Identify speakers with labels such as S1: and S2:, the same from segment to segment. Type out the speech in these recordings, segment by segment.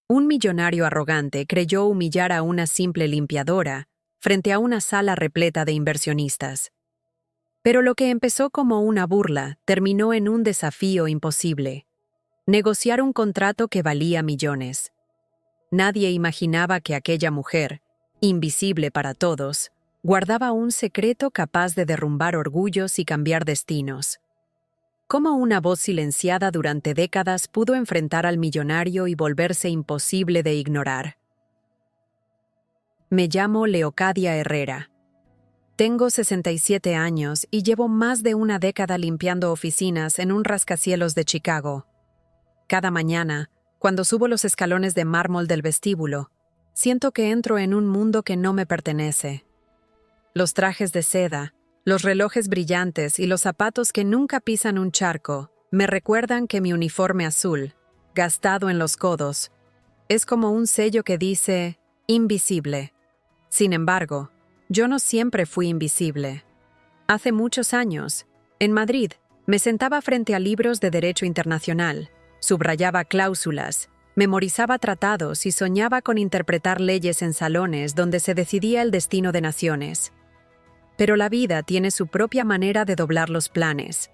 S1: Un millonario arrogante creyó humillar a una simple limpiadora frente a una sala repleta de inversionistas. Pero lo que empezó como una burla terminó en un desafío imposible: negociar un contrato que valía millones. Nadie imaginaba que aquella mujer, invisible para todos, guardaba un secreto capaz de derrumbar orgullos y cambiar destinos. Cómo una voz silenciada durante décadas pudo enfrentar al millonario y volverse imposible de ignorar. Me llamo Leocadia Herrera. Tengo 67 años y llevo más de una década limpiando oficinas en un rascacielos de Chicago. Cada mañana, cuando subo los escalones de mármol del vestíbulo, siento que entro en un mundo que no me pertenece. Los trajes de seda, los relojes brillantes y los zapatos que nunca pisan un charco me recuerdan que mi uniforme azul, gastado en los codos, es como un sello que dice invisible. Sin embargo, yo no siempre fui invisible. Hace muchos años, en Madrid, me sentaba frente a libros de derecho internacional, subrayaba cláusulas, memorizaba tratados y soñaba con interpretar leyes en salones donde se decidía el destino de naciones. Pero la vida tiene su propia manera de doblar los planes.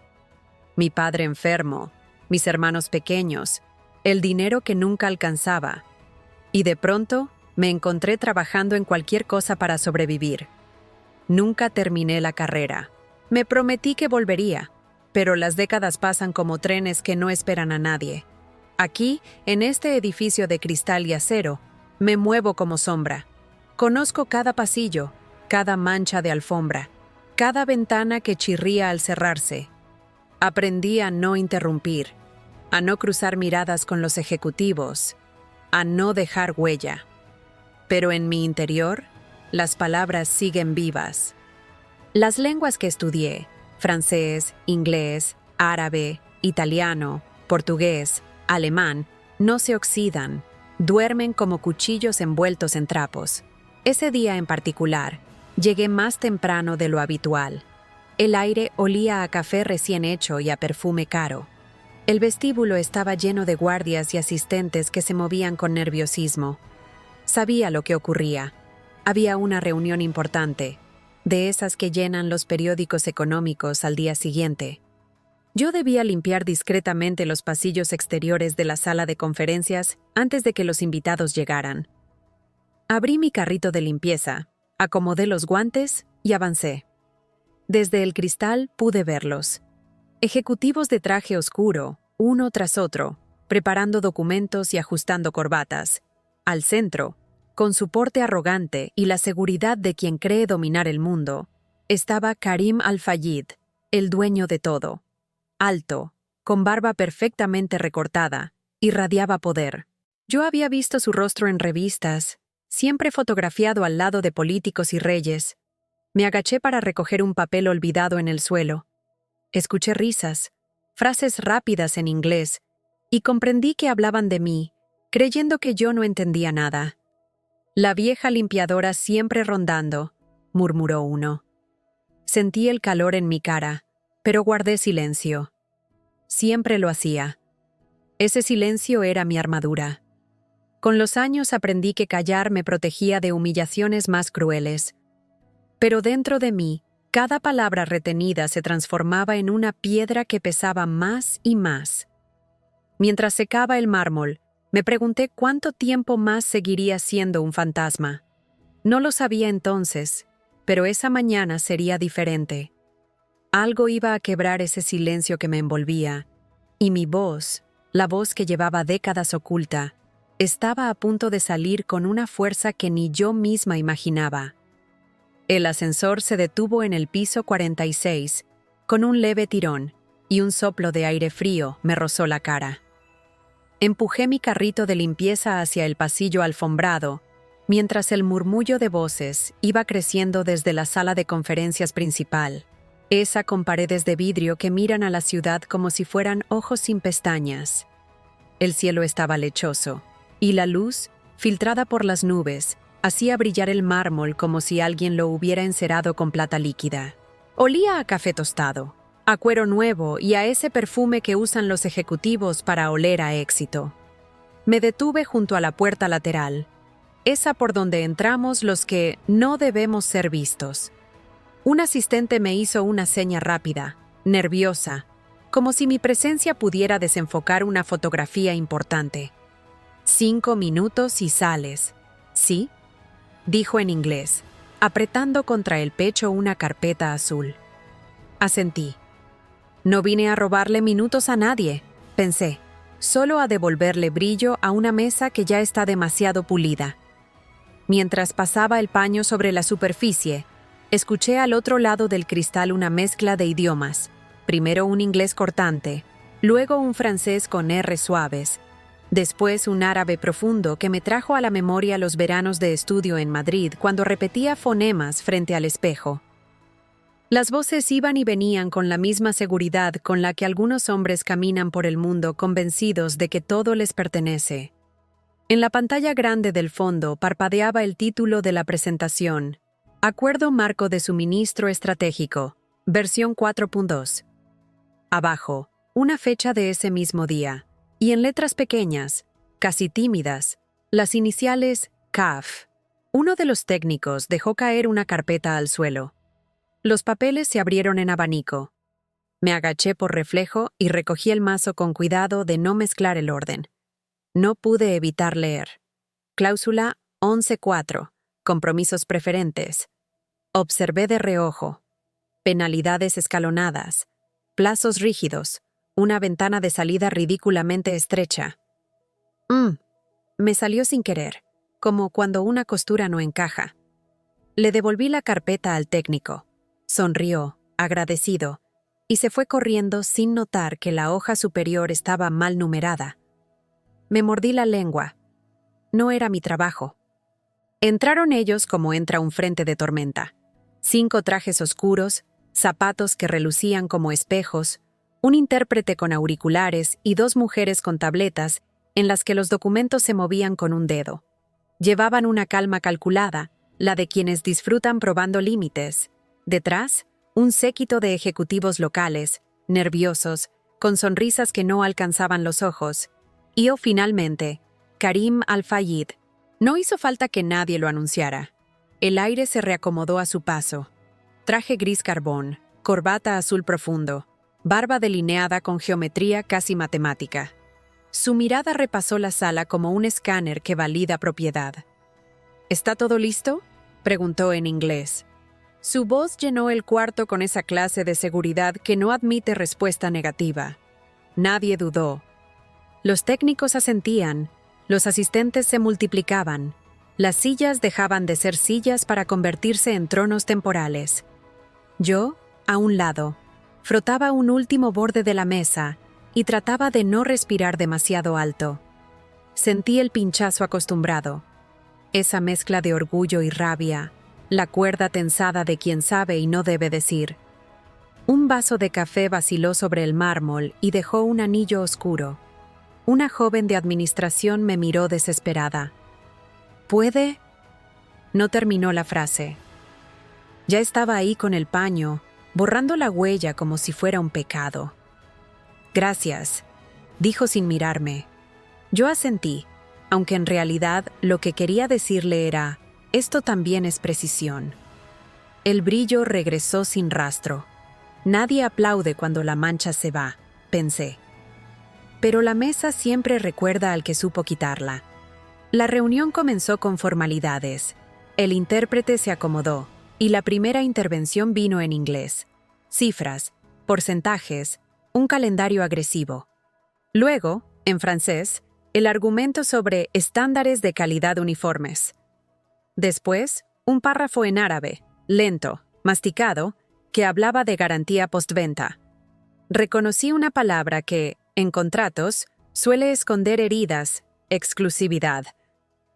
S1: Mi padre enfermo, mis hermanos pequeños, el dinero que nunca alcanzaba. Y de pronto, me encontré trabajando en cualquier cosa para sobrevivir. Nunca terminé la carrera. Me prometí que volvería, pero las décadas pasan como trenes que no esperan a nadie. Aquí, en este edificio de cristal y acero, me muevo como sombra. Conozco cada pasillo, cada mancha de alfombra, cada ventana que chirría al cerrarse. Aprendí a no interrumpir, a no cruzar miradas con los ejecutivos, a no dejar huella. Pero en mi interior, las palabras siguen vivas. Las lenguas que estudié, francés, inglés, árabe, italiano, portugués, alemán, no se oxidan, duermen como cuchillos envueltos en trapos. Ese día en particular, llegué más temprano de lo habitual. El aire olía a café recién hecho y a perfume caro. El vestíbulo estaba lleno de guardias y asistentes que se movían con nerviosismo. Sabía lo que ocurría. Había una reunión importante, de esas que llenan los periódicos económicos al día siguiente. Yo debía limpiar discretamente los pasillos exteriores de la sala de conferencias antes de que los invitados llegaran. Abrí mi carrito de limpieza, acomodé los guantes y avancé. Desde el cristal pude verlos. Ejecutivos de traje oscuro, uno tras otro, preparando documentos y ajustando corbatas. Al centro, con su porte arrogante y la seguridad de quien cree dominar el mundo, estaba Karim Al-Fayed, el dueño de todo. Alto, con barba perfectamente recortada, irradiaba poder. Yo había visto su rostro en revistas, siempre fotografiado al lado de políticos y reyes. Me agaché para recoger un papel olvidado en el suelo. Escuché risas, frases rápidas en inglés, y comprendí que hablaban de mí, creyendo que yo no entendía nada. La vieja limpiadora siempre rondando, murmuró uno. Sentí el calor en mi cara, pero guardé silencio. Siempre lo hacía. Ese silencio era mi armadura. Con los años aprendí que callar me protegía de humillaciones más crueles. Pero dentro de mí, cada palabra retenida se transformaba en una piedra que pesaba más y más. Mientras secaba el mármol, me pregunté cuánto tiempo más seguiría siendo un fantasma. No lo sabía entonces, pero esa mañana sería diferente. Algo iba a quebrar ese silencio que me envolvía, y mi voz, la voz que llevaba décadas oculta, estaba a punto de salir con una fuerza que ni yo misma imaginaba. El ascensor se detuvo en el piso 46, con un leve tirón, y un soplo de aire frío me rozó la cara. Empujé mi carrito de limpieza hacia el pasillo alfombrado, mientras el murmullo de voces iba creciendo desde la sala de conferencias principal, esa con paredes de vidrio que miran a la ciudad como si fueran ojos sin pestañas. El cielo estaba lechoso, y la luz, filtrada por las nubes, hacía brillar el mármol como si alguien lo hubiera encerado con plata líquida. Olía a café tostado, a cuero nuevo y a ese perfume que usan los ejecutivos para oler a éxito. Me detuve junto a la puerta lateral, esa por donde entramos los que no debemos ser vistos. Un asistente me hizo una seña rápida, nerviosa, como si mi presencia pudiera desenfocar una fotografía importante. 5 minutos y sales. ¿Sí?, dijo en inglés, apretando contra el pecho una carpeta azul. Asentí. No vine a robarle minutos a nadie, pensé, solo a devolverle brillo a una mesa que ya está demasiado pulida. Mientras pasaba el paño sobre la superficie, escuché al otro lado del cristal una mezcla de idiomas, primero un inglés cortante, luego un francés con R suaves, después un árabe profundo que me trajo a la memoria los veranos de estudio en Madrid cuando repetía fonemas frente al espejo. Las voces iban y venían con la misma seguridad con la que algunos hombres caminan por el mundo convencidos de que todo les pertenece. En la pantalla grande del fondo parpadeaba el título de la presentación: Acuerdo Marco de Suministro Estratégico, versión 4.2. Abajo, una fecha de ese mismo día, y en letras pequeñas, casi tímidas, las iniciales CAF. Uno de los técnicos dejó caer una carpeta al suelo. Los papeles se abrieron en abanico. Me agaché por reflejo y recogí el mazo con cuidado de no mezclar el orden. No pude evitar leer. Cláusula 11.4. Compromisos preferentes. Observé de reojo. Penalidades escalonadas. Plazos rígidos. Una ventana de salida ridículamente estrecha. Me salió sin querer, como cuando una costura no encaja. Le devolví la carpeta al técnico. Sonrió, agradecido, y se fue corriendo sin notar que la hoja superior estaba mal numerada. Me mordí la lengua. No era mi trabajo. Entraron ellos como entra un frente de tormenta. 5 trajes oscuros, zapatos que relucían como espejos, un intérprete con auriculares y 2 mujeres con tabletas en las que los documentos se movían con un dedo. Llevaban una calma calculada, la de quienes disfrutan probando límites. Detrás, un séquito de ejecutivos locales, nerviosos, con sonrisas que no alcanzaban los ojos. Y finalmente, Karim Al-Fayed. No hizo falta que nadie lo anunciara. El aire se reacomodó a su paso. Traje gris carbón, corbata azul profundo, barba delineada con geometría casi matemática. Su mirada repasó la sala como un escáner que valida propiedad. ¿Está todo listo?, preguntó en inglés. Su voz llenó el cuarto con esa clase de seguridad que no admite respuesta negativa. Nadie dudó. Los técnicos asentían, los asistentes se multiplicaban, las sillas dejaban de ser sillas para convertirse en tronos temporales. Yo, a un lado, frotaba un último borde de la mesa y trataba de no respirar demasiado alto. Sentí el pinchazo acostumbrado, esa mezcla de orgullo y rabia, la cuerda tensada de quien sabe y no debe decir. Un vaso de café vaciló sobre el mármol y dejó un anillo oscuro. Una joven de administración me miró desesperada. ¿Puede? No terminó la frase. Ya estaba ahí con el paño, borrando la huella como si fuera un pecado. Gracias, dijo sin mirarme. Yo asentí, aunque en realidad lo que quería decirle era: esto también es precisión. El brillo regresó sin rastro. Nadie aplaude cuando la mancha se va, pensé. Pero la mesa siempre recuerda al que supo quitarla. La reunión comenzó con formalidades. El intérprete se acomodó, y la primera intervención vino en inglés. Cifras, porcentajes, un calendario agresivo. Luego, en francés, el argumento sobre estándares de calidad uniformes. Después, un párrafo en árabe, lento, masticado, que hablaba de garantía postventa. Reconocí una palabra que, en contratos, suele esconder heridas: exclusividad.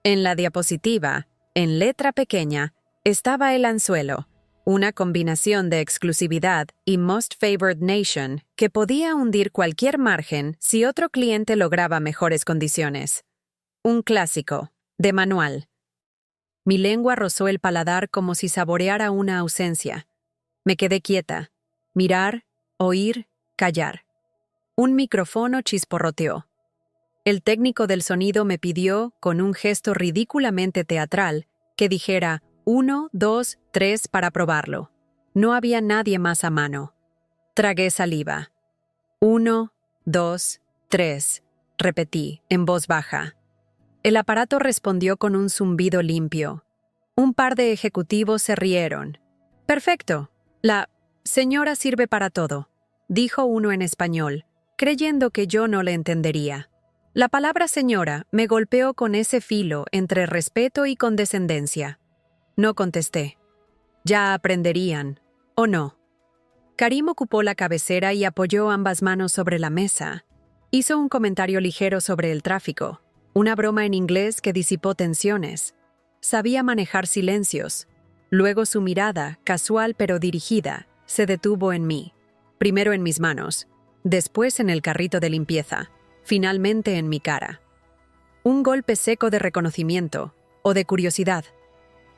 S1: En la diapositiva, en letra pequeña, estaba el anzuelo, una combinación de exclusividad y Most Favored Nation que podía hundir cualquier margen si otro cliente lograba mejores condiciones. Un clásico, de manual. Mi lengua rozó el paladar como si saboreara una ausencia. Me quedé quieta. Mirar, oír, callar. Un micrófono chisporroteó. El técnico del sonido me pidió, con un gesto ridículamente teatral, que dijera 1, 2, 3 para probarlo. No había nadie más a mano. Tragué saliva. 1, 2, 3, repetí, en voz baja. El aparato respondió con un zumbido limpio. Un par de ejecutivos se rieron. Perfecto. La señora sirve para todo, dijo uno en español, creyendo que yo no le entendería. La palabra señora me golpeó con ese filo entre respeto y condescendencia. No contesté. Ya aprenderían, ¿o no? Karim ocupó la cabecera y apoyó ambas manos sobre la mesa. Hizo un comentario ligero sobre el tráfico, una broma en inglés que disipó tensiones. Sabía manejar silencios. Luego su mirada, casual pero dirigida, se detuvo en mí. Primero en mis manos, después en el carrito de limpieza, finalmente en mi cara. Un golpe seco de reconocimiento, o de curiosidad.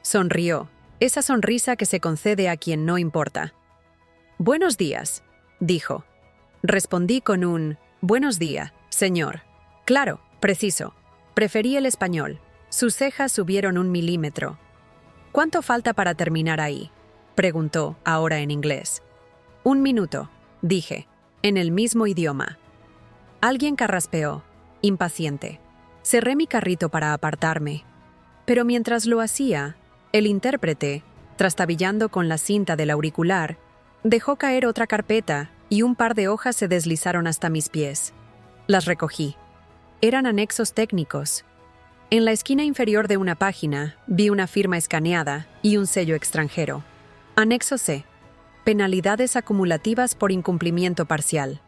S1: Sonrió, esa sonrisa que se concede a quien no importa. «Buenos días», dijo. Respondí con un «Buenos días, señor». Claro, preciso. Preferí el español. Sus cejas subieron 1 milímetro. «¿Cuánto falta para terminar ahí?», preguntó, ahora en inglés. 1 minuto, dije, en el mismo idioma. Alguien carraspeó, impaciente. Cerré mi carrito para apartarme. Pero mientras lo hacía, el intérprete, trastabillando con la cinta del auricular, dejó caer otra carpeta y un par de hojas se deslizaron hasta mis pies. Las recogí. Eran anexos técnicos. En la esquina inferior de una página vi una firma escaneada y un sello extranjero. Anexo C. Penalidades acumulativas por incumplimiento parcial.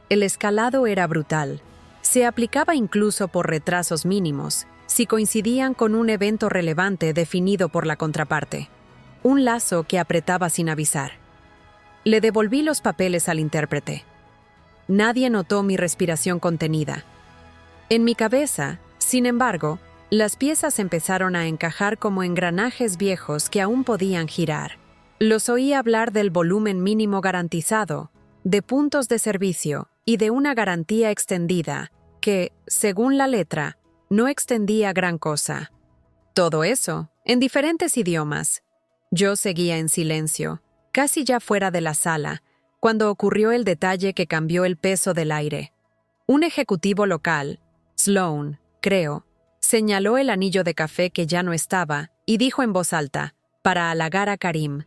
S1: El escalado era brutal. Se aplicaba incluso por retrasos mínimos, si coincidían con un evento relevante definido por la contraparte. Un lazo que apretaba sin avisar. Le devolví los papeles al intérprete. Nadie notó mi respiración contenida. En mi cabeza, sin embargo, las piezas empezaron a encajar como engranajes viejos que aún podían girar. Los oí hablar del volumen mínimo garantizado, de puntos de servicio y de una garantía extendida que, según la letra, no extendía gran cosa. Todo eso, en diferentes idiomas. Yo seguía en silencio, casi ya fuera de la sala, cuando ocurrió el detalle que cambió el peso del aire. Un ejecutivo local, Sloan, creo, señaló el anillo de café que ya no estaba y dijo en voz alta, para halagar a Karim: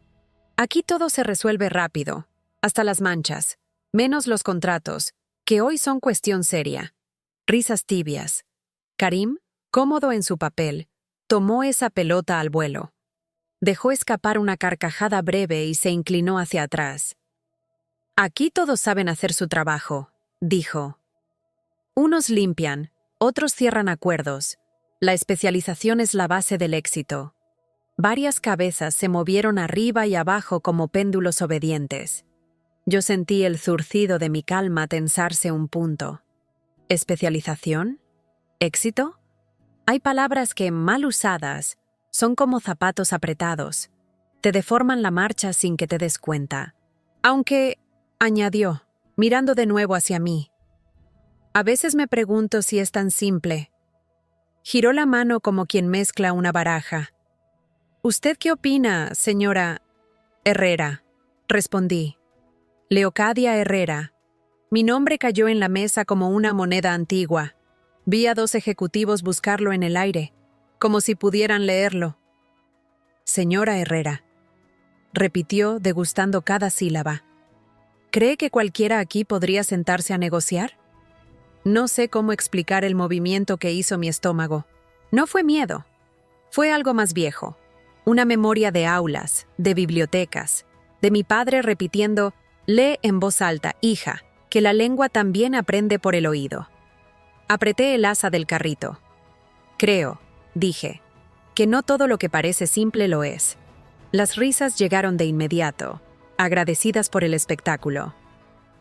S1: «Aquí todo se resuelve rápido, hasta las manchas, menos los contratos, que hoy son cuestión seria». Risas tibias. Karim, cómodo en su papel, tomó esa pelota al vuelo. Dejó escapar una carcajada breve y se inclinó hacia atrás. «Aquí todos saben hacer su trabajo», dijo. «Unos limpian, otros cierran acuerdos. La especialización es la base del éxito». Varias cabezas se movieron arriba y abajo como péndulos obedientes. Yo sentí el zurcido de mi calma tensarse un punto. ¿Especialización? ¿Éxito? Hay palabras que, mal usadas, son como zapatos apretados. Te deforman la marcha sin que te des cuenta. Aunque, añadió, mirando de nuevo hacia mí, a veces me pregunto si es tan simple. Giró la mano como quien mezcla una baraja. «¿Usted qué opina, señora Herrera?», respondí. «Leocadia Herrera». Mi nombre cayó en la mesa como una moneda antigua. Vi a 2 ejecutivos buscarlo en el aire, como si pudieran leerlo. «Señora Herrera», repitió, degustando cada sílaba. «¿Cree que cualquiera aquí podría sentarse a negociar?». No sé cómo explicar el movimiento que hizo mi estómago. No fue miedo. Fue algo más viejo. Una memoria de aulas, de bibliotecas, de mi padre repitiendo: «Lee en voz alta, hija, que la lengua también aprende por el oído». Apreté el asa del carrito. «Creo», dije, «que no todo lo que parece simple lo es». Las risas llegaron de inmediato, agradecidas por el espectáculo.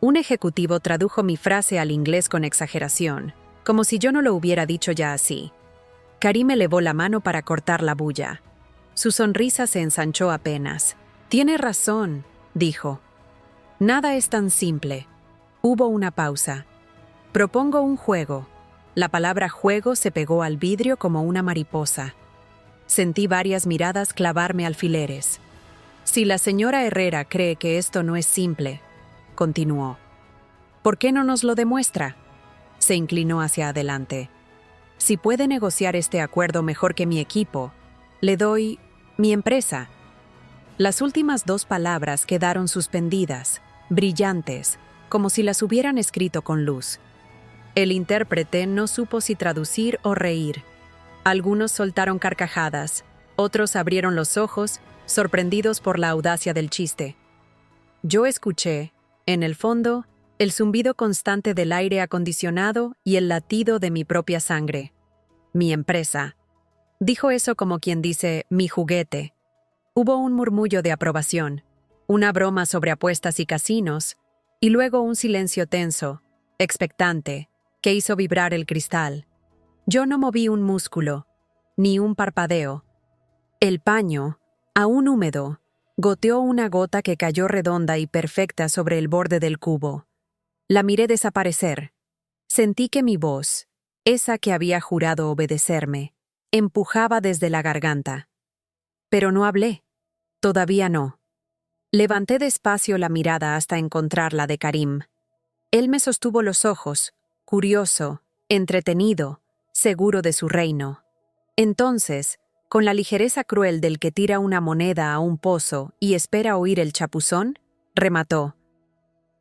S1: Un ejecutivo tradujo mi frase al inglés con exageración, como si yo no lo hubiera dicho ya así. Karim elevó la mano para cortar la bulla. Su sonrisa se ensanchó apenas. «Tiene razón», dijo. «Nada es tan simple». Hubo una pausa. «Propongo un juego». La palabra juego se pegó al vidrio como una mariposa. Sentí varias miradas clavarme alfileres. Si la señora Herrera cree que esto no es simple, continuó, ¿por qué no nos lo demuestra? Se inclinó hacia adelante. Si puede negociar este acuerdo mejor que mi equipo, le doy mi empresa. Las últimas dos palabras quedaron suspendidas, brillantes, como si las hubieran escrito con luz. El intérprete no supo si traducir o reír. Algunos soltaron carcajadas, otros abrieron los ojos, sorprendidos por la audacia del chiste. Yo escuché, en el fondo, el zumbido constante del aire acondicionado y el latido de mi propia sangre. Mi empresa. Dijo eso como quien dice, mi juguete. Hubo un murmullo de aprobación, una broma sobre apuestas y casinos, y luego un silencio tenso, expectante, que hizo vibrar el cristal. Yo no moví un músculo, ni un parpadeo. El paño, aún húmedo, goteó una gota que cayó redonda y perfecta sobre el borde del cubo. La miré desaparecer. Sentí que mi voz, esa que había jurado obedecerme, empujaba desde la garganta. Pero no hablé. Todavía no. Levanté despacio la mirada hasta encontrar la de Karim. Él me sostuvo los ojos, curioso, entretenido, seguro de su reino. Entonces, con la ligereza cruel del que tira una moneda a un pozo y espera oír el chapuzón, remató.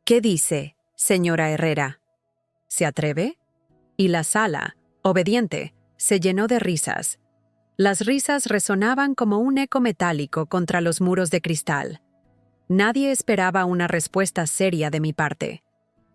S1: ¿Qué dice, señora Herrera? ¿Se atreve? Y la sala, obediente, se llenó de risas. Las risas resonaban como un eco metálico contra los muros de cristal. Nadie esperaba una respuesta seria de mi parte.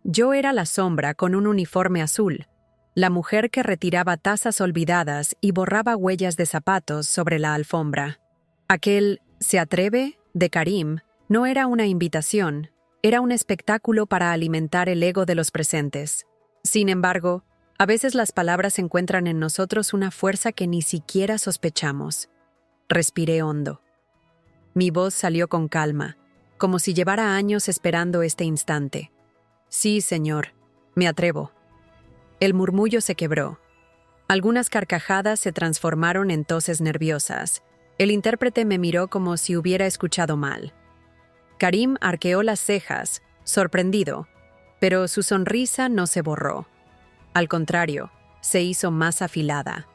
S1: Yo era la sombra con un uniforme azul, la mujer que retiraba tazas olvidadas y borraba huellas de zapatos sobre la alfombra. Aquel «¿Se atreve?» de Karim no era una invitación, era un espectáculo para alimentar el ego de los presentes. Sin embargo, a veces las palabras encuentran en nosotros una fuerza que ni siquiera sospechamos. Respiré hondo. Mi voz salió con calma, como si llevara años esperando este instante. Sí, señor, me atrevo. El murmullo se quebró. Algunas carcajadas se transformaron en toses nerviosas. El intérprete me miró como si hubiera escuchado mal. Karim arqueó las cejas, sorprendido, pero su sonrisa no se borró. Al contrario, se hizo más afilada.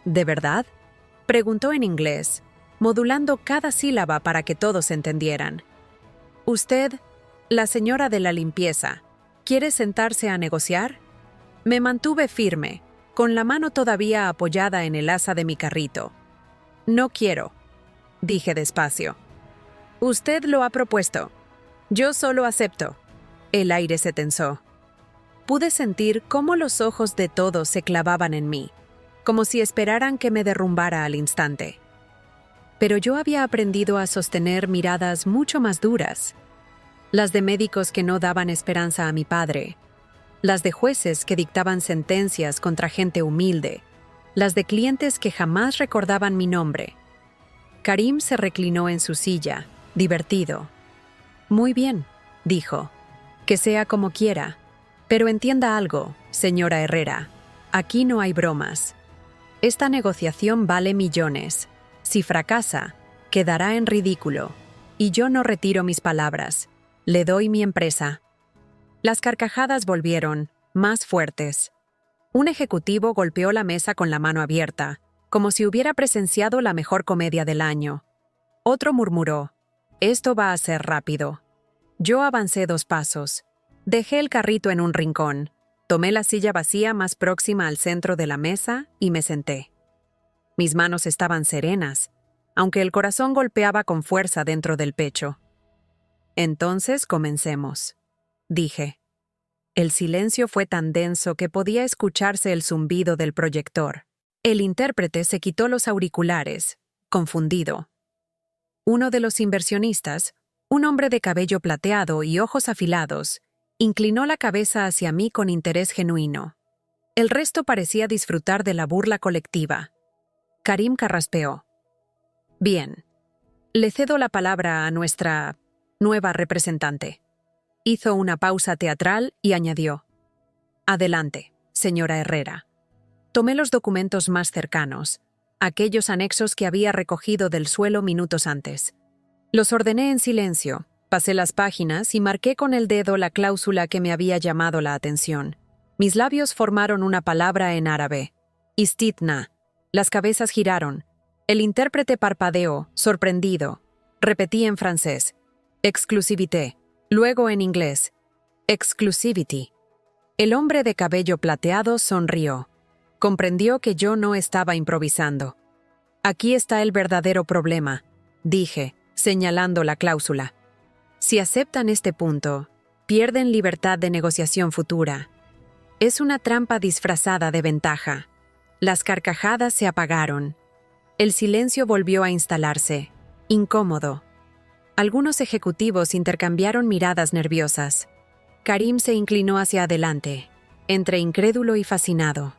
S1: ¿De verdad?, preguntó en inglés, modulando cada sílaba para que todos entendieran. Usted, la señora de la limpieza, ¿quiere sentarse a negociar? Me mantuve firme, con la mano todavía apoyada en el asa de mi carrito. No quiero, dije despacio. Usted lo ha propuesto. Yo solo acepto. El aire se tensó. Pude sentir cómo los ojos de todos se clavaban en mí, como si esperaran que me derrumbara al instante. Pero yo había aprendido a sostener miradas mucho más duras. Las de médicos que no daban esperanza a mi padre, las de jueces que dictaban sentencias contra gente humilde, las de clientes que jamás recordaban mi nombre. Karim se reclinó en su silla, divertido. Muy bien, dijo, que sea como quiera, pero entienda algo, señora Herrera, aquí no hay bromas. Esta negociación vale millones. Si fracasa, quedará en ridículo, y yo no retiro mis palabras. Le doy mi empresa. Las carcajadas volvieron, más fuertes. Un ejecutivo golpeó la mesa con la mano abierta, como si hubiera presenciado la mejor comedia del año. Otro murmuró, «Esto va a ser rápido». Yo avancé 2 pasos. Dejé el carrito en un rincón, tomé la silla vacía más próxima al centro de la mesa y me senté. Mis manos estaban serenas, aunque el corazón golpeaba con fuerza dentro del pecho. Entonces comencemos, dije. El silencio fue tan denso que podía escucharse el zumbido del proyector. El intérprete se quitó los auriculares, confundido. Uno de los inversionistas, un hombre de cabello plateado y ojos afilados, inclinó la cabeza hacia mí con interés genuino. El resto parecía disfrutar de la burla colectiva. Karim carraspeó. Bien. Le cedo la palabra a nuestra nueva representante. Hizo una pausa teatral y añadió. Adelante. señora Herrera. Tomé los documentos más cercanos, aquellos anexos que había recogido del suelo minutos antes. Los ordené en silencio, pasé las páginas y marqué con el dedo la cláusula que me había llamado la atención. Mis labios formaron una palabra en árabe, istithna. Las cabezas giraron. El intérprete parpadeó, sorprendido. Repetí en francés, exclusivité, luego en inglés, exclusivity. El hombre de cabello plateado sonrió. Comprendió que yo no estaba improvisando. Aquí está el verdadero problema, dije, señalando la cláusula. Si aceptan este punto, pierden libertad de negociación futura. Es una trampa disfrazada de ventaja. Las carcajadas se apagaron. El silencio volvió a instalarse, incómodo. Algunos ejecutivos intercambiaron miradas nerviosas. Karim se inclinó hacia adelante, entre incrédulo y fascinado.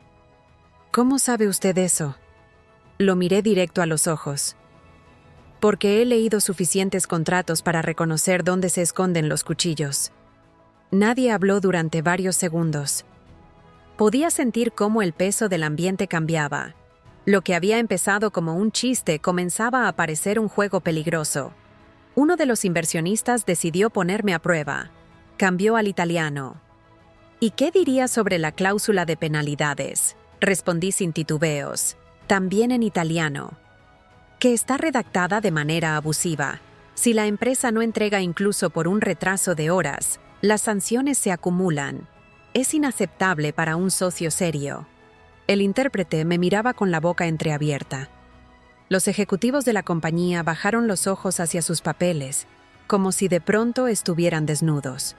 S1: ¿Cómo sabe usted eso? Lo miré directo a los ojos. Porque he leído suficientes contratos para reconocer dónde se esconden los cuchillos. Nadie habló durante varios segundos. Podía sentir cómo el peso del ambiente cambiaba. Lo que había empezado como un chiste comenzaba a parecer un juego peligroso. Uno de los inversionistas decidió ponerme a prueba. Cambió al italiano. ¿Y qué diría sobre la cláusula de penalidades? Respondí sin titubeos, también en italiano. Que está redactada de manera abusiva. Si la empresa no entrega incluso por un retraso de horas, las sanciones se acumulan. Es inaceptable para un socio serio. El intérprete me miraba con la boca entreabierta. Los ejecutivos de la compañía bajaron los ojos hacia sus papeles, como si de pronto estuvieran desnudos.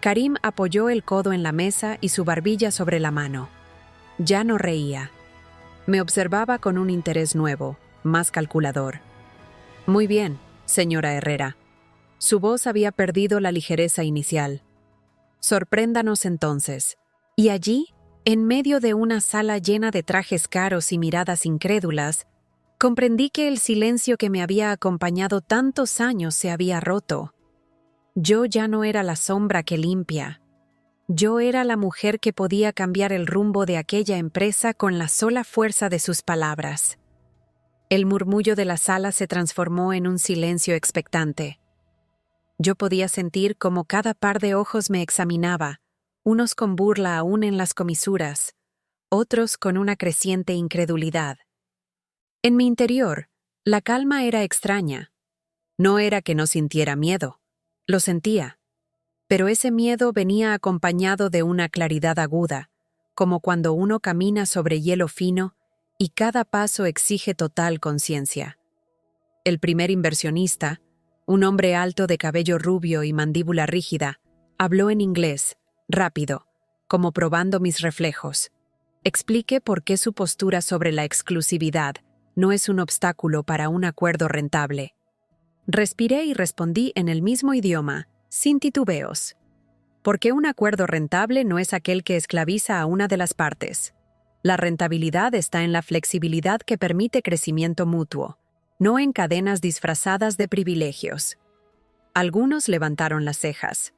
S1: Karim apoyó el codo en la mesa y su barbilla sobre la mano. Ya no reía. Me observaba con un interés nuevo, más calculador. Muy bien, señora Herrera. Su voz había perdido la ligereza inicial. Sorpréndanos entonces. Y allí, en medio de una sala llena de trajes caros y miradas incrédulas, comprendí que el silencio que me había acompañado tantos años se había roto. Yo ya no era la sombra que limpia. Yo era la mujer que podía cambiar el rumbo de aquella empresa con la sola fuerza de sus palabras. El murmullo de la sala se transformó en un silencio expectante. Yo podía sentir cómo cada par de ojos me examinaba, unos con burla aún en las comisuras, otros con una creciente incredulidad. En mi interior, la calma era extraña. No era que no sintiera miedo, lo sentía. Pero ese miedo venía acompañado de una claridad aguda, como cuando uno camina sobre hielo fino y cada paso exige total conciencia. El primer inversionista, un hombre alto de cabello rubio y mandíbula rígida, habló en inglés, rápido, como probando mis reflejos. Explique por qué su postura sobre la exclusividad no es un obstáculo para un acuerdo rentable. Respiré y respondí en el mismo idioma, sin titubeos. Porque un acuerdo rentable no es aquel que esclaviza a una de las partes. La rentabilidad está en la flexibilidad que permite crecimiento mutuo, no en cadenas disfrazadas de privilegios. Algunos levantaron las cejas.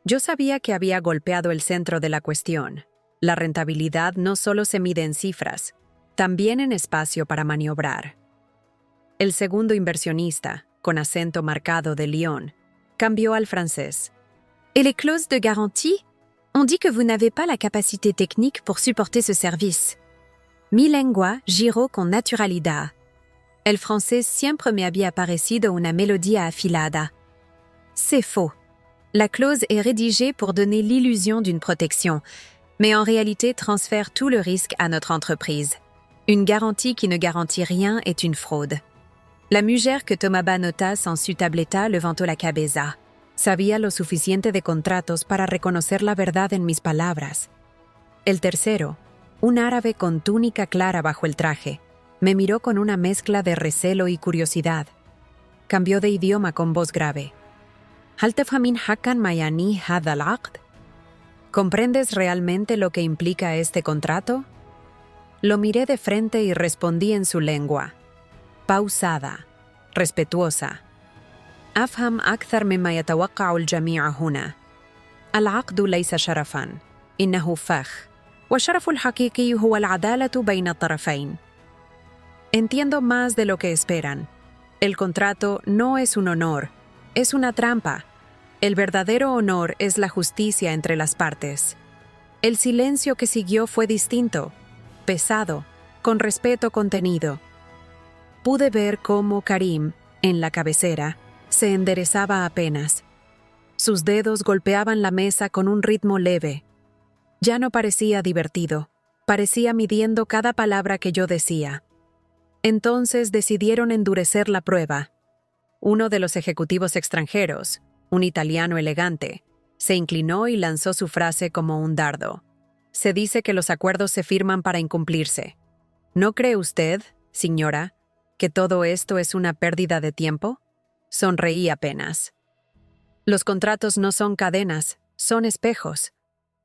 S1: Yo sabía que había golpeado el centro de la cuestión. La rentabilidad no solo se mide en cifras, también en espacio para maniobrar. El segundo inversionista, con acento marcado de Lyon, cambió al francés. Et les clauses de garantie? On dit que vous n'avez pas la capacité technique pour supporter ce service. Mi lengua giró con naturalidad. El francés siempre me había parecido una melodía afilada. C'est faux. La clause est rédigée pour donner l'illusion d'une protection, mais en réalité transfère tout le risque à notre entreprise. Une garantie qui ne garantit rien est une fraude. La mujer que tomaba notas en su tableta levantó la cabeza. Sabía lo suficiente de contratos para reconocer la verdad en mis palabras. El tercero, un árabe con túnica clara bajo el traje, me miró con una mezcla de recelo y curiosidad. Cambió de idioma con voz grave. ¿Hal tafhamin hakan mayani hadha al-aqd? ¿Comprendes realmente lo que implica este contrato? Lo miré de frente y respondí en su lengua. Pausada, respetuosa. أفهم أكثر مما يتوقع الجميع هنا. العقد ليس شرفاً، إنه فخ. والشرف الحقيقي هو العدالة بين الطرفين. Entiendo más de lo que esperan. El contrato no es un honor, es una trampa. El verdadero honor es la justicia entre las partes. El silencio que siguió fue distinto, pesado, con respeto contenido. Pude ver cómo Karim, en la cabecera, se enderezaba apenas. Sus dedos golpeaban la mesa con un ritmo leve. Ya no parecía divertido, parecía midiendo cada palabra que yo decía. Entonces decidieron endurecer la prueba. Uno de los ejecutivos extranjeros, un italiano elegante, se inclinó y lanzó su frase como un dardo. Se dice que los acuerdos se firman para incumplirse. ¿No cree usted, señora, que todo esto es una pérdida de tiempo? Sonreí apenas. Los contratos no son cadenas, son espejos.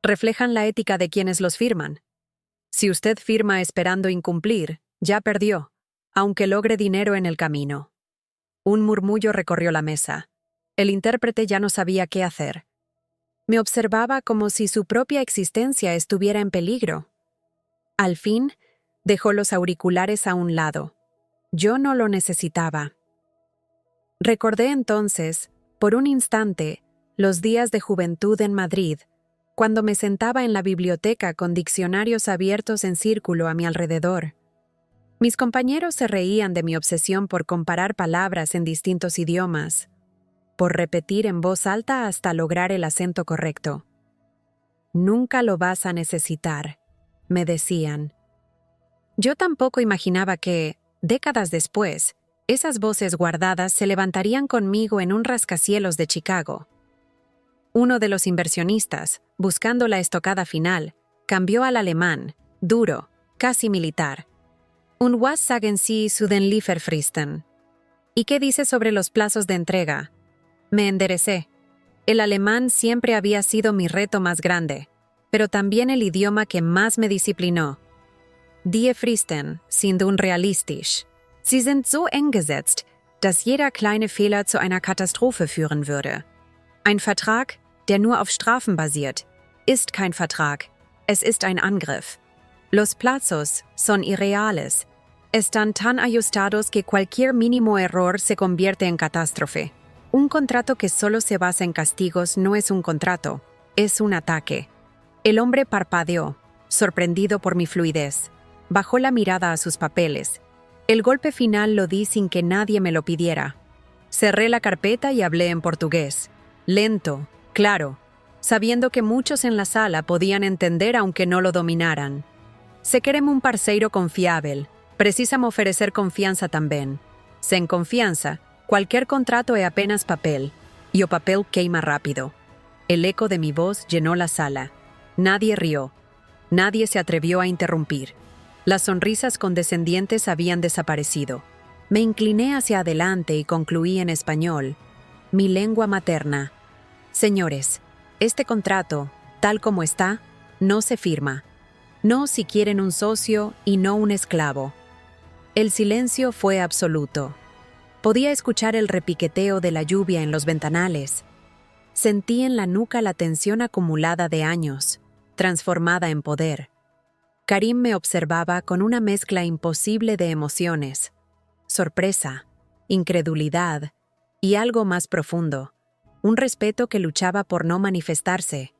S1: Reflejan la ética de quienes los firman. Si usted firma esperando incumplir, ya perdió, aunque logre dinero en el camino. Un murmullo recorrió la mesa. El intérprete ya no sabía qué hacer. Me observaba como si su propia existencia estuviera en peligro. Al fin, dejó los auriculares a un lado. Yo no lo necesitaba. Recordé entonces, por un instante, los días de juventud en Madrid, cuando me sentaba en la biblioteca con diccionarios abiertos en círculo a mi alrededor. Mis compañeros se reían de mi obsesión por comparar palabras en distintos idiomas, por repetir en voz alta hasta lograr el acento correcto. Nunca lo vas a necesitar, me decían. Yo tampoco imaginaba que, décadas después, esas voces guardadas se levantarían conmigo en un rascacielos de Chicago. Uno de los inversionistas, buscando la estocada final, cambió al alemán, duro, casi militar. Und was sagen Sie zu den Lieferfristen? ¿Y qué dice sobre los plazos de entrega? Me enderecé. El alemán siempre había sido mi reto más grande, pero también el idioma que más me disciplinó. Die Fristen sind unrealistisch. Sie sind so eng gesetzt, dass jeder kleine Fehler zu einer Katastrophe führen würde. Ein Vertrag, der nur auf Strafen basiert, ist kein Vertrag. Es ist ein Angriff. Los plazos son irreales. Están tan ajustados que cualquier mínimo error se convierte en catástrofe. Un contrato que solo se basa en castigos no es un contrato, es un ataque. El hombre parpadeó, sorprendido por mi fluidez. Bajó la mirada a sus papeles. El golpe final lo di sin que nadie me lo pidiera. Cerré la carpeta y hablé en portugués. Lento, claro, sabiendo que muchos en la sala podían entender aunque no lo dominaran. Se querem un parceiro confiável, precisamos oferecer confianza también. Sem confianza, cualquier contrato es apenas papel, y o papel queima rápido. El eco de mi voz llenó la sala. Nadie rió. Nadie se atrevió a interrumpir. Las sonrisas condescendientes habían desaparecido. Me incliné hacia adelante y concluí en español, mi lengua materna. Señores, este contrato, tal como está, no se firma. No si quieren un socio y no un esclavo. El silencio fue absoluto. Podía escuchar el repiqueteo de la lluvia en los ventanales. Sentí en la nuca la tensión acumulada de años, transformada en poder. Karim me observaba con una mezcla imposible de emociones: sorpresa, incredulidad y algo más profundo, un respeto que luchaba por no manifestarse.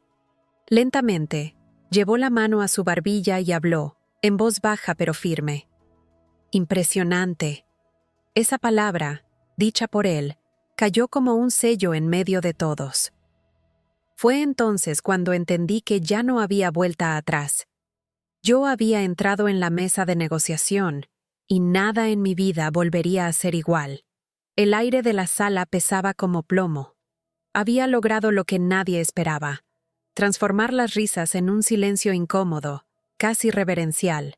S1: Lentamente, llevó la mano a su barbilla y habló, en voz baja pero firme. Impresionante. Esa palabra, dicha por él, cayó como un sello en medio de todos. Fue entonces cuando entendí que ya no había vuelta atrás. Yo había entrado en la mesa de negociación, y nada en mi vida volvería a ser igual. El aire de la sala pesaba como plomo. Había logrado lo que nadie esperaba: transformar las risas en un silencio incómodo, casi reverencial.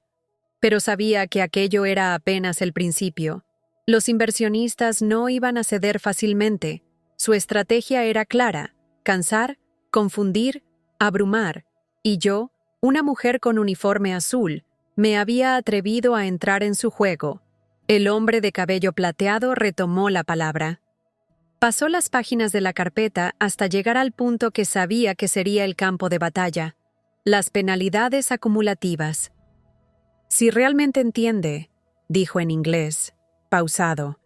S1: Pero sabía que aquello era apenas el principio. Los inversionistas no iban a ceder fácilmente. Su estrategia era clara: cansar, confundir, abrumar. Y yo, una mujer con uniforme azul, me había atrevido a entrar en su juego. El hombre de cabello plateado retomó la palabra. Pasó las páginas de la carpeta hasta llegar al punto que sabía que sería el campo de batalla. Las penalidades acumulativas. Si realmente entiende, dijo en inglés, pausado,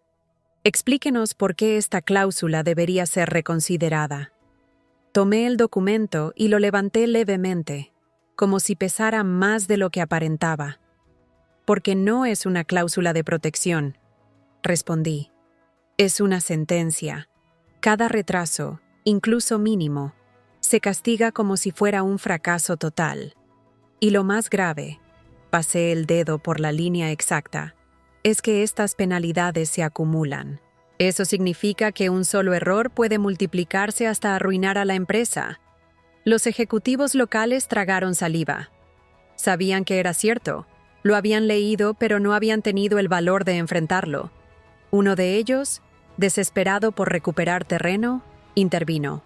S1: explíquenos por qué esta cláusula debería ser reconsiderada. Tomé el documento y lo levanté levemente, como si pesara más de lo que aparentaba. Porque no es una cláusula de protección, respondí. Es una sentencia. Cada retraso, incluso mínimo, se castiga como si fuera un fracaso total. Y lo más grave, pasé el dedo por la línea exacta, es que estas penalidades se acumulan. Eso significa que un solo error puede multiplicarse hasta arruinar a la empresa. Los ejecutivos locales tragaron saliva. Sabían que era cierto. Lo habían leído, pero no habían tenido el valor de enfrentarlo. Uno de ellos, desesperado por recuperar terreno, intervino.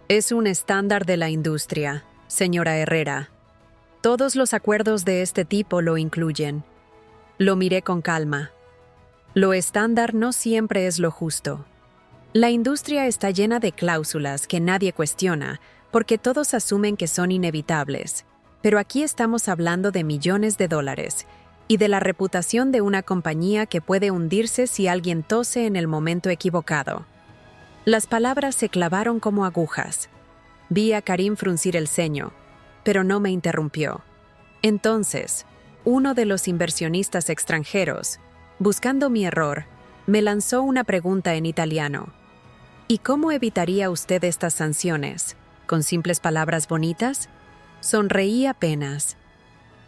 S1: Es un estándar de la industria, señora Herrera. Todos los acuerdos de este tipo lo incluyen. Lo miré con calma. Lo estándar no siempre es lo justo. La industria está llena de cláusulas que nadie cuestiona, porque todos asumen que son inevitables. Pero aquí estamos hablando de millones de dólares y de la reputación de una compañía que puede hundirse si alguien tose en el momento equivocado. Las palabras se clavaron como agujas. Vi a Karim fruncir el ceño, pero no me interrumpió. Entonces, uno de los inversionistas extranjeros, buscando mi error, me lanzó una pregunta en italiano. ¿Y cómo evitaría usted estas sanciones? ¿Con simples palabras bonitas? Sonreí apenas.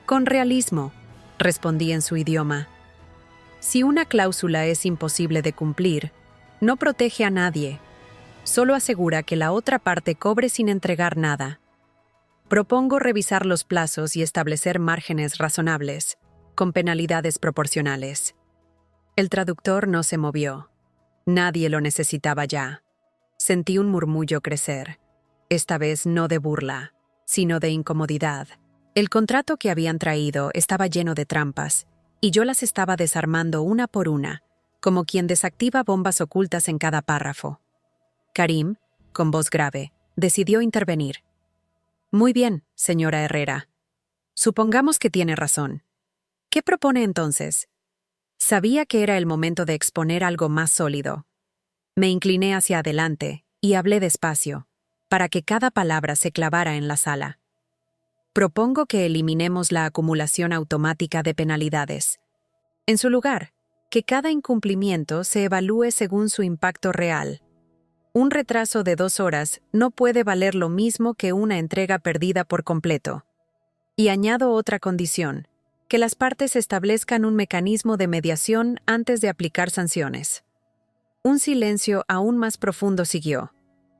S1: Con realismo, respondí en su idioma. Si una cláusula es imposible de cumplir, no protege a nadie. Solo asegura que la otra parte cobre sin entregar nada. Propongo revisar los plazos y establecer márgenes razonables, con penalidades proporcionales. El traductor no se movió. Nadie lo necesitaba ya. Sentí un murmullo crecer. Esta vez no de burla, sino de incomodidad. El contrato que habían traído estaba lleno de trampas, y yo las estaba desarmando una por una, como quien desactiva bombas ocultas en cada párrafo. Karim, con voz grave, decidió intervenir. Muy bien, señora Herrera. Supongamos que tiene razón. ¿Qué propone entonces? Sabía que era el momento de exponer algo más sólido. Me incliné hacia adelante y hablé despacio, para que cada palabra se clavara en la sala. Propongo que eliminemos la acumulación automática de penalidades. En su lugar, que cada incumplimiento se evalúe según su impacto real. Un retraso de 2 horas no puede valer lo mismo que una entrega perdida por completo. Y añado otra condición, que las partes establezcan un mecanismo de mediación antes de aplicar sanciones. Un silencio aún más profundo siguió.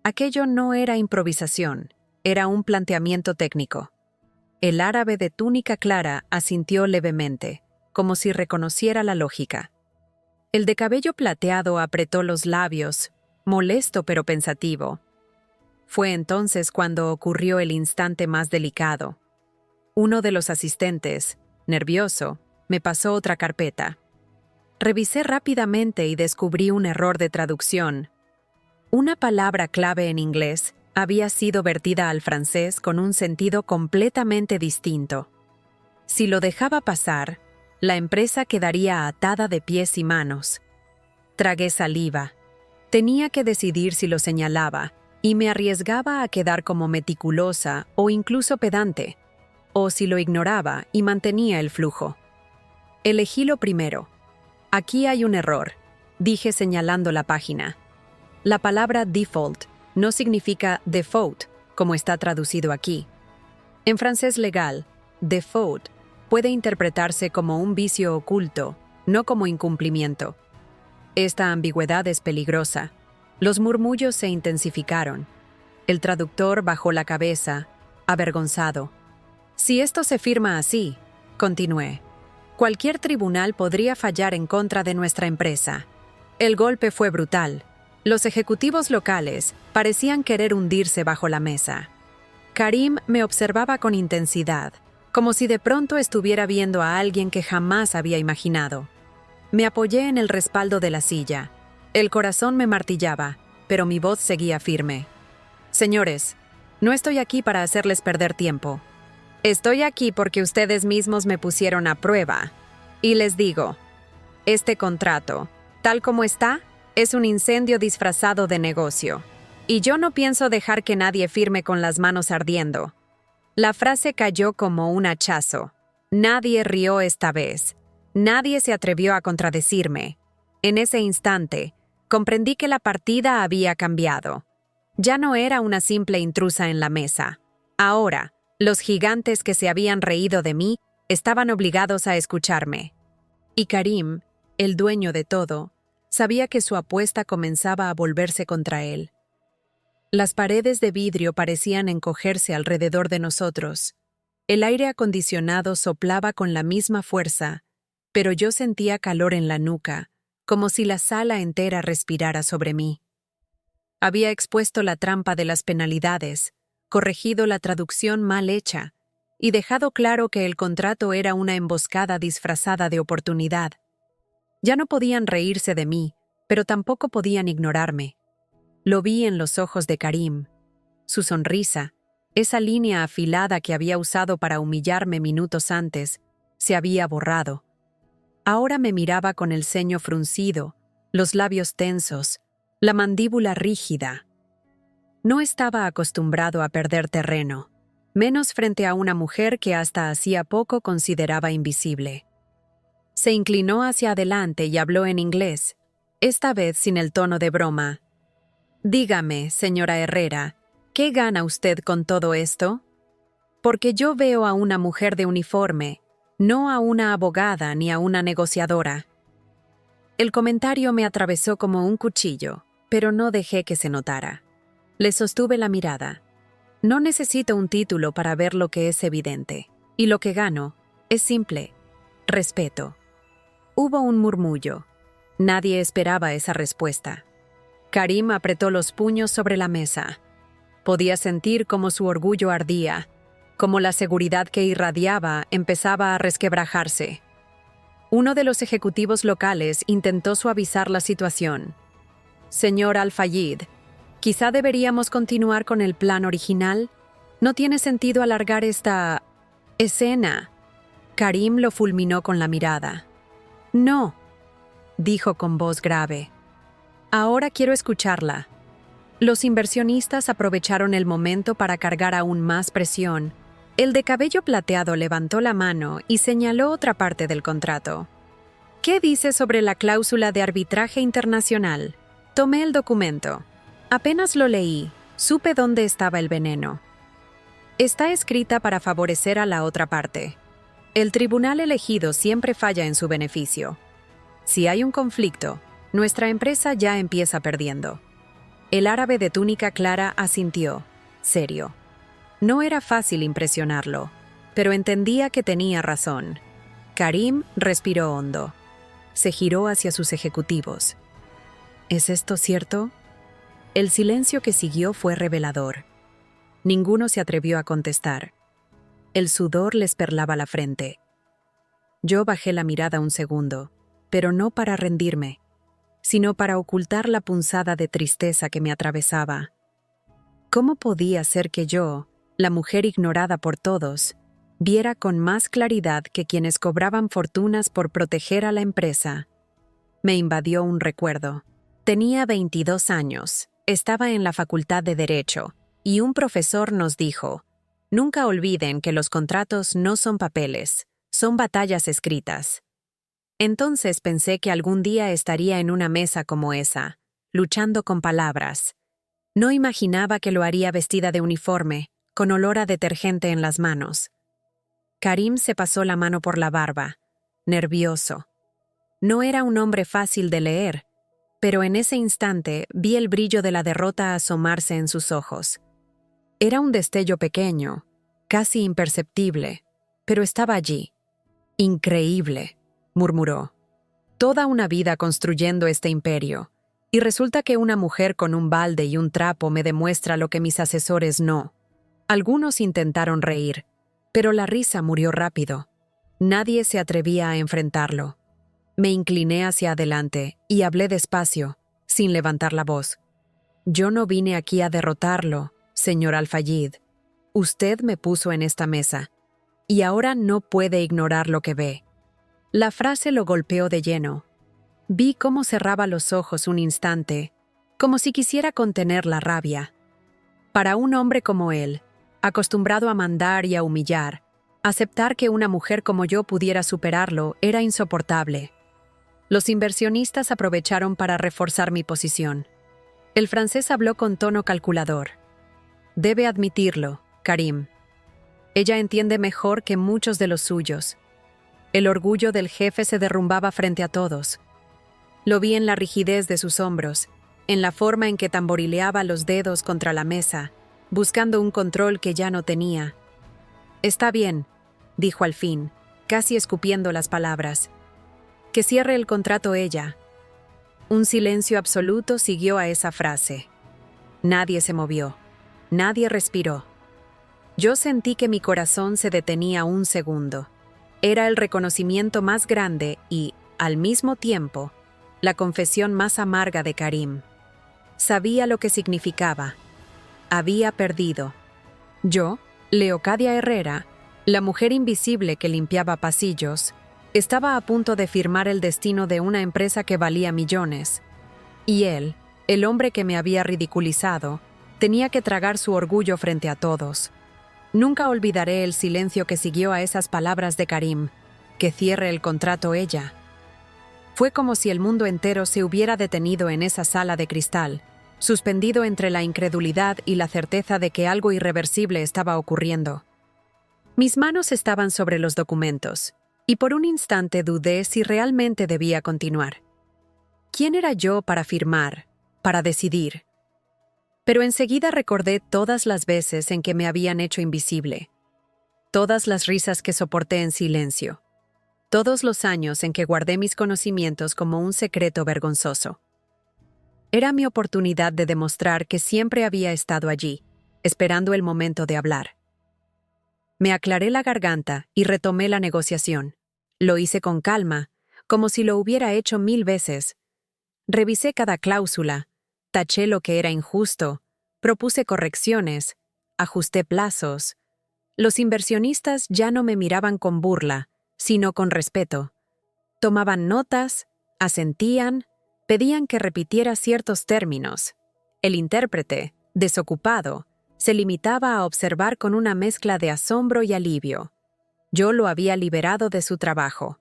S1: Aquello no era improvisación, era un planteamiento técnico. El árabe de túnica clara asintió levemente, como si reconociera la lógica. El de cabello plateado apretó los labios, molesto pero pensativo. Fue entonces cuando ocurrió el instante más delicado. Uno de los asistentes, nervioso, me pasó otra carpeta. Revisé rápidamente y descubrí un error de traducción. Una palabra clave en inglés había sido vertida al francés con un sentido completamente distinto. Si lo dejaba pasar, la empresa quedaría atada de pies y manos. Tragué saliva. Tenía que decidir si lo señalaba, y me arriesgaba a quedar como meticulosa o incluso pedante, o si lo ignoraba y mantenía el flujo. Elegí lo primero. Aquí hay un error, dije señalando la página. La palabra default no significa default, como está traducido aquí. En francés legal, default puede interpretarse como un vicio oculto, no como incumplimiento. Esta ambigüedad es peligrosa. Los murmullos se intensificaron. El traductor bajó la cabeza, avergonzado. Si esto se firma así, continué, cualquier tribunal podría fallar en contra de nuestra empresa. El golpe fue brutal. Los ejecutivos locales parecían querer hundirse bajo la mesa. Karim me observaba con intensidad, como si de pronto estuviera viendo a alguien que jamás había imaginado. Me apoyé en el respaldo de la silla. El corazón me martillaba, pero mi voz seguía firme. Señores, no estoy aquí para hacerles perder tiempo. Estoy aquí porque ustedes mismos me pusieron a prueba. Y les digo, este contrato, tal como está, es un incendio disfrazado de negocio. Y yo no pienso dejar que nadie firme con las manos ardiendo. La frase cayó como un hachazo. Nadie rió esta vez. Nadie se atrevió a contradecirme. En ese instante, comprendí que la partida había cambiado. Ya no era una simple intrusa en la mesa. Ahora, los gigantes que se habían reído de mí estaban obligados a escucharme. Y Karim, el dueño de todo, sabía que su apuesta comenzaba a volverse contra él. Las paredes de vidrio parecían encogerse alrededor de nosotros. El aire acondicionado soplaba con la misma fuerza, pero yo sentía calor en la nuca, como si la sala entera respirara sobre mí. Había expuesto la trampa de las penalidades, corregido la traducción mal hecha y dejado claro que el contrato era una emboscada disfrazada de oportunidad. Ya no podían reírse de mí, pero tampoco podían ignorarme. Lo vi en los ojos de Karim. Su sonrisa, esa línea afilada que había usado para humillarme minutos antes, se había borrado. Ahora me miraba con el ceño fruncido, los labios tensos, la mandíbula rígida. No estaba acostumbrado a perder terreno, menos frente a una mujer que hasta hacía poco consideraba invisible. Se inclinó hacia adelante y habló en inglés, esta vez sin el tono de broma. «Dígame, señora Herrera, ¿qué gana usted con todo esto? Porque yo veo a una mujer de uniforme, no a una abogada ni a una negociadora». El comentario me atravesó como un cuchillo, pero no dejé que se notara. Le sostuve la mirada. No necesito un título para ver lo que es evidente, y lo que gano es simple: respeto. Hubo un murmullo. Nadie esperaba esa respuesta. Karim apretó los puños sobre la mesa. Podía sentir cómo su orgullo ardía, cómo la seguridad que irradiaba empezaba a resquebrajarse. Uno de los ejecutivos locales intentó suavizar la situación. «Señor Al-Fayed, quizá deberíamos continuar con el plan original. No tiene sentido alargar esta escena». Karim lo fulminó con la mirada. «No», dijo con voz grave. «Ahora quiero escucharla». Los inversionistas aprovecharon el momento para cargar aún más presión. El de cabello plateado levantó la mano y señaló otra parte del contrato. «¿Qué dice sobre la cláusula de arbitraje internacional?» Tomé el documento. Apenas lo leí, supe dónde estaba el veneno. Está escrita para favorecer a la otra parte. El tribunal elegido siempre falla en su beneficio. Si hay un conflicto, nuestra empresa ya empieza perdiendo. El árabe de túnica clara asintió, serio. No era fácil impresionarlo, pero entendía que tenía razón. Karim respiró hondo. Se giró hacia sus ejecutivos. ¿Es esto cierto? El silencio que siguió fue revelador. Ninguno se atrevió a contestar. El sudor les perlaba la frente. Yo bajé la mirada un segundo, pero no para rendirme, sino para ocultar la punzada de tristeza que me atravesaba. ¿Cómo podía ser que yo, la mujer ignorada por todos, viera con más claridad que quienes cobraban fortunas por proteger a la empresa? Me invadió un recuerdo. Tenía 22 años, estaba en la Facultad de Derecho, y un profesor nos dijo: «Nunca olviden que los contratos no son papeles, son batallas escritas». Entonces pensé que algún día estaría en una mesa como esa, luchando con palabras. No imaginaba que lo haría vestida de uniforme, con olor a detergente en las manos. Karim se pasó la mano por la barba, nervioso. No era un hombre fácil de leer, pero en ese instante vi el brillo de la derrota asomarse en sus ojos. Era un destello pequeño, casi imperceptible, pero estaba allí. «Increíble», murmuró. «Toda una vida construyendo este imperio, y resulta que una mujer con un balde y un trapo me demuestra lo que mis asesores no». Algunos intentaron reír, pero la risa murió rápido. Nadie se atrevía a enfrentarlo. Me incliné hacia adelante y hablé despacio, sin levantar la voz. «Yo no vine aquí a derrotarlo, señor Al-Fayed. Usted me puso en esta mesa, y ahora no puede ignorar lo que ve. La frase lo golpeó de lleno. Vi cómo cerraba los ojos un instante, como si quisiera contener la rabia. Para un hombre como él, acostumbrado a mandar y a humillar, aceptar que una mujer como yo pudiera superarlo era insoportable. Los inversionistas aprovecharon para reforzar mi posición. El francés habló con tono calculador. Debe admitirlo, Karim. Ella entiende mejor que muchos de los suyos. El orgullo del jefe se derrumbaba frente a todos. Lo vi en la rigidez de sus hombros, en la forma en que tamborileaba los dedos contra la mesa, buscando un control que ya no tenía. Está bien, dijo al fin, casi escupiendo las palabras. Que cierre el contrato ella. Un silencio absoluto siguió a esa frase. Nadie se movió. Nadie respiró. Yo sentí que mi corazón se detenía un segundo. Era el reconocimiento más grande y, al mismo tiempo, la confesión más amarga de Karim. Sabía lo que significaba. Había perdido. Yo, Leocadia Herrera, la mujer invisible que limpiaba pasillos, estaba a punto de firmar el destino de una empresa que valía millones. Y él, el hombre que me había ridiculizado, tenía que tragar su orgullo frente a todos. Nunca olvidaré el silencio que siguió a esas palabras de Karim, que cierre el contrato ella. Fue como si el mundo entero se hubiera detenido en esa sala de cristal, suspendido entre la incredulidad y la certeza de que algo irreversible estaba ocurriendo. Mis manos estaban sobre los documentos, y por un instante dudé si realmente debía continuar. ¿Quién era yo para firmar, para decidir? Pero enseguida recordé todas las veces en que me habían hecho invisible, todas las risas que soporté en silencio, todos los años en que guardé mis conocimientos como un secreto vergonzoso. Era mi oportunidad de demostrar que siempre había estado allí, esperando el momento de hablar. Me aclaré la garganta y retomé la negociación. Lo hice con calma, como si lo hubiera hecho 1000 veces. Revisé cada cláusula, taché lo que era injusto, propuse correcciones, ajusté plazos. Los inversionistas ya no me miraban con burla, sino con respeto. Tomaban notas, asentían, pedían que repitiera ciertos términos. El intérprete, desocupado, se limitaba a observar con una mezcla de asombro y alivio. Yo lo había liberado de su trabajo.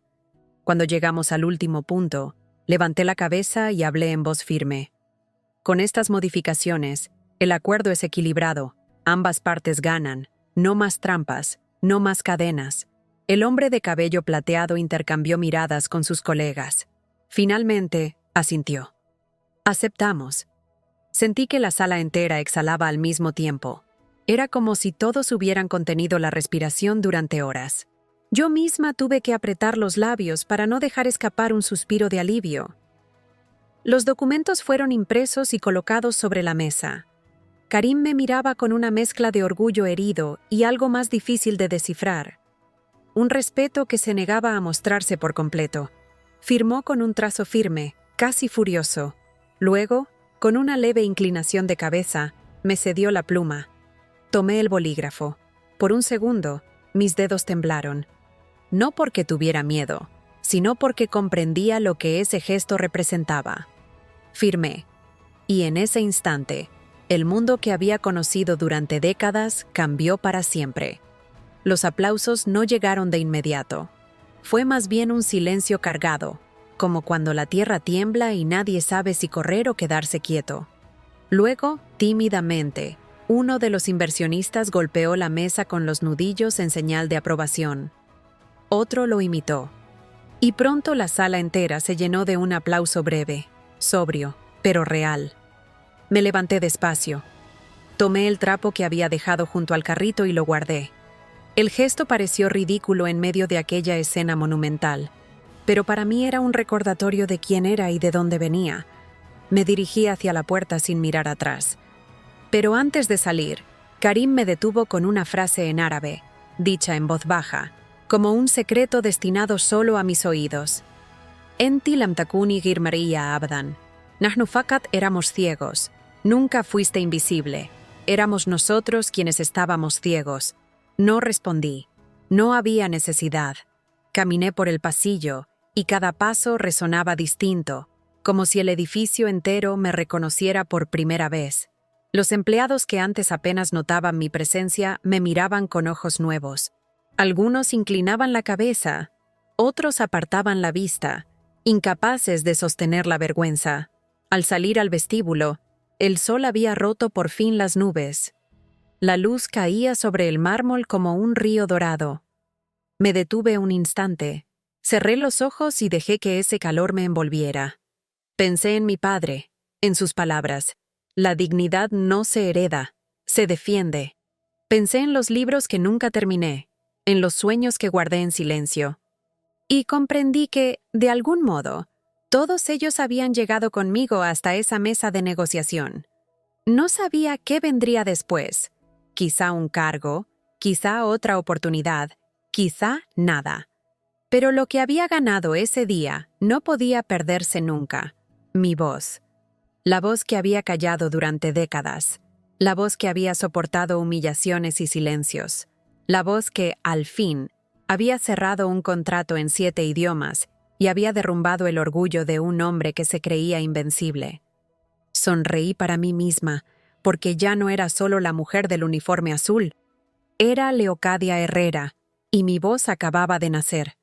S1: Cuando llegamos al último punto, levanté la cabeza y hablé en voz firme. Con estas modificaciones, el acuerdo es equilibrado, ambas partes ganan, no más trampas, no más cadenas. El hombre de cabello plateado intercambió miradas con sus colegas. Finalmente, asintió. Aceptamos. Sentí que la sala entera exhalaba al mismo tiempo. Era como si todos hubieran contenido la respiración durante horas. Yo misma tuve que apretar los labios para no dejar escapar un suspiro de alivio. Los documentos fueron impresos y colocados sobre la mesa. Karim me miraba con una mezcla de orgullo herido y algo más difícil de descifrar. Un respeto que se negaba a mostrarse por completo. Firmó con un trazo firme, casi furioso. Luego, con una leve inclinación de cabeza, me cedió la pluma. Tomé el bolígrafo. Por un segundo, mis dedos temblaron. No porque tuviera miedo, sino porque comprendía lo que ese gesto representaba. Firmé. Y en ese instante, el mundo que había conocido durante décadas cambió para siempre. Los aplausos no llegaron de inmediato. Fue más bien un silencio cargado, como cuando la tierra tiembla y nadie sabe si correr o quedarse quieto. Luego, tímidamente, uno de los inversionistas golpeó la mesa con los nudillos en señal de aprobación. Otro lo imitó. Y pronto la sala entera se llenó de un aplauso breve, sobrio, pero real. Me levanté despacio. Tomé el trapo que había dejado junto al carrito y lo guardé. El gesto pareció ridículo en medio de aquella escena monumental, pero para mí era un recordatorio de quién era y de dónde venía. Me dirigí hacia la puerta sin mirar atrás. Pero antes de salir, Karim me detuvo con una frase en árabe, dicha en voz baja, como un secreto destinado solo a mis oídos. Enti lam takuni ghir mar'iyya abdan. Nahnu fakat éramos ciegos. Nunca fuiste invisible. Éramos nosotros quienes estábamos ciegos. No respondí. No había necesidad. Caminé por el pasillo y cada paso resonaba distinto, como si el edificio entero me reconociera por primera vez. Los empleados que antes apenas notaban mi presencia me miraban con ojos nuevos. Algunos inclinaban la cabeza, otros apartaban la vista, incapaces de sostener la vergüenza. Al salir al vestíbulo, el sol había roto por fin las nubes. La luz caía sobre el mármol como un río dorado. Me detuve un instante, cerré los ojos y dejé que ese calor me envolviera. Pensé en mi padre, en sus palabras: la dignidad no se hereda, se defiende. Pensé en los libros que nunca terminé, en los sueños que guardé en silencio. Y comprendí que, de algún modo, todos ellos habían llegado conmigo hasta esa mesa de negociación. No sabía qué vendría después. Quizá un cargo, quizá otra oportunidad, quizá nada. Pero lo que había ganado ese día no podía perderse nunca: mi voz. La voz que había callado durante décadas. La voz que había soportado humillaciones y silencios. La voz que, al fin, había cerrado un contrato en 7 idiomas y había derrumbado el orgullo de un hombre que se creía invencible. Sonreí para mí misma, porque ya no era solo la mujer del uniforme azul. Era Leocadia Herrera, y mi voz acababa de nacer.